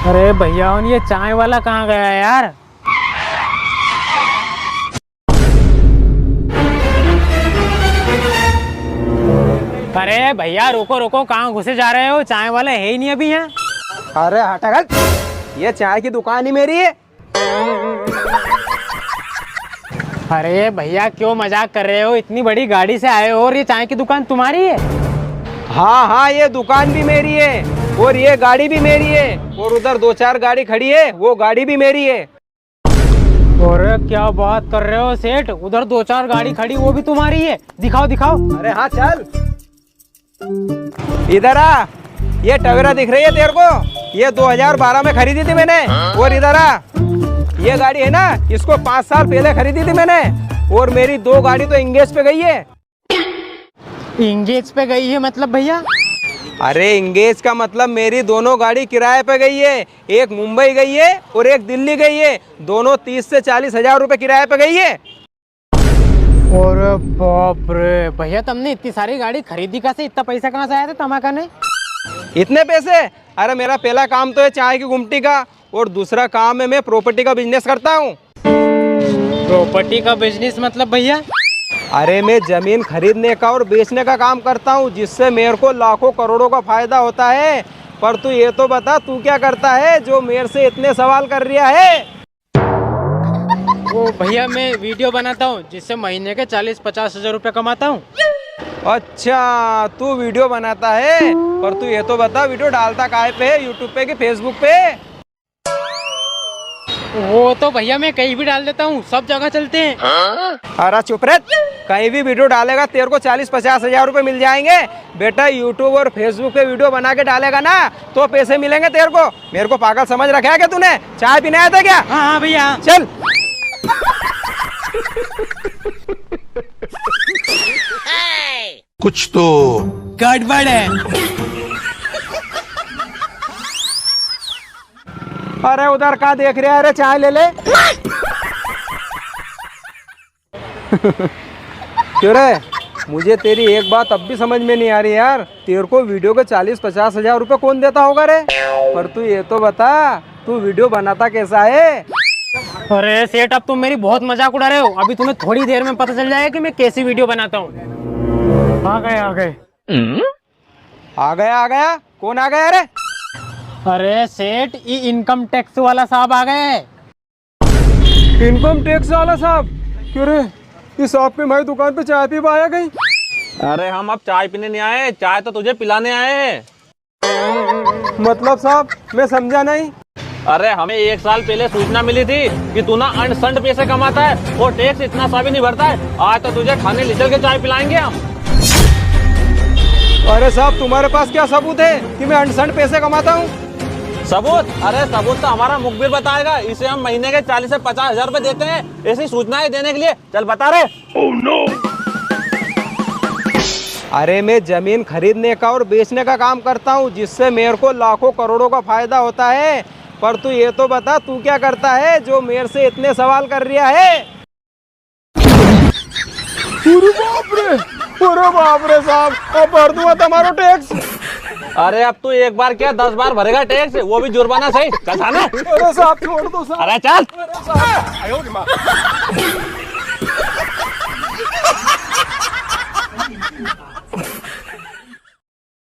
अरे भैया ये चाय वाला कहाँ गया यार? अरे भैया रुको रुको, कहाँ घुसे जा रहे हो? चाय वाला है ही नहीं अभी यहाँ। अरे हटा, ये चाय की दुकान ही मेरी है। अरे भैया क्यों मजाक कर रहे हो? इतनी बड़ी गाड़ी से आए हो और ये चाय की दुकान तुम्हारी है? हाँ हाँ, ये दुकान भी मेरी है और ये गाड़ी भी मेरी है और उधर 2-4 गाड़ी खड़ी है, वो गाड़ी भी मेरी है। अरे क्या बात कर रहे हो सेठ? उधर 2-4 गाड़ी खड़ी, वो भी तुम्हारी है? दिखाओ दिखाओ। अरे हाँ चल, इधर आ। ये टवेरा दिख रही है तेरे को? ये 2012 में खरीदी थी मैंने। और इधर आ, ये गाड़ी है ना, इसको 5 साल पहले खरीदी थी मैंने। और मेरी 2 गाड़ी तो इंगेज पे गई है। इंगेज पे गई है मतलब भैया? अरे इंगेज का मतलब मेरी दोनों गाड़ी किराए पे गई है। एक मुंबई गई है और एक दिल्ली गई है। दोनों 30 से 40 हजार रुपए किराए पे गई है। और बाप रे भैया, तुमने इतनी सारी गाड़ी खरीदी कैसे? इतना पैसा कहाँ से आया था तमाका ने? इतने पैसे? अरे मेरा पहला काम तो है चाय की गुमटी का, और दूसरा काम है मैं प्रॉपर्टी का बिजनेस करता हूँ। प्रॉपर्टी का बिजनेस मतलब भैया? अरे मैं जमीन खरीदने का और बेचने का काम करता हूँ, जिससे मेरे को लाखों करोड़ों का फायदा होता है। पर तू ये तो बता, तू क्या करता है जो मेरे से इतने सवाल कर रहा है? वो भैया मैं वीडियो बनाता हूँ, जिससे महीने के 40-50 हजार रुपए कमाता हूँ। अच्छा, तू वीडियो बनाता है? पर तू ये तो बता, वीडियो डालता काहे पे है? यूट्यूब पे कि फेसबुक पे? वो तो भैया मैं कहीं भी डाल देता हूँ, सब जगह चलते हैं। अरे चुप रह, कहीं भी वीडियो डालेगा तेरे को 40-50 हजार रुपए मिल जाएंगे। बेटा यूट्यूब और फेसबुक पे वीडियो बना के डालेगा ना तो पैसे मिलेंगे तेरे को। मेरे को पागल समझ रखा है क्या तूने? चाय पीने आया था क्या? हाँ भैया चल। कुछ तो गड़बड़ है। अरे उधर का देख रहे हैं? अरे चाय ले ले। क्यों रे? मुझे तेरी एक बात अब भी समझ में नहीं आ रही यार। तेरे को वीडियो के 40-50 हजार रुपए कौन देता होगा रे? पर तू ये तो बता, तू वीडियो बनाता कैसा है? अरे सेठ, अब तुम मेरी बहुत मजाक उड़ा रहे हो। अभी तुम्हें थोड़ी देर में पता चल जाएगा कि मैं कैसी वीडियो बनाता हूँ। आ गए आ गए। आ गया आ गया? कौन आ गया? अरे अरे सेठ, ये इनकम टैक्स वाला साहब आ गए। इनकम टैक्स वाला साहब? क्यों रे, इस आपकी हमारी दुकान पे चाय पी आया कहीं? अरे हम अब चाय पीने नहीं आए, चाय तो तुझे पिलाने आए हैं। मतलब साहब मैं समझा नहीं। अरे हमें 1 साल पहले सूचना मिली थी कि तू ना अनसंड पैसे कमाता है और टैक्स इतना सा भी नहीं भरता है। आज तो तुझे खाने ले चल के चाय पिलाएंगे हम। अरे साहब, तुम्हारे पास क्या सबूत है कि मैं अनसंड पैसे कमाता हूँ? सबूत? अरे सबूत तो हमारा मुखबिर बताएगा। इसे हम महीने के 40 से 50 हजार रुपए देते हैं ऐसी सूचनाएं देने के लिए। चल बता रहे। Oh no. अरे मैं जमीन खरीदने का और बेचने का काम करता हूँ, जिससे मेरे को लाखों करोड़ों का फायदा होता है। पर तू ये तो बता, तू क्या करता है जो मेरे से इतने सवाल कर रहा है? अरे बाप रे साहब, अब भर दूंगा तुम्हारा टैक्स। अरे अब तू एक बार क्या 10 बार भरेगा टैक्स, वो भी जुर्माना सही। चल थाने। अरे साहब छोड़ दो साहब। अरे चल। अरे साहब।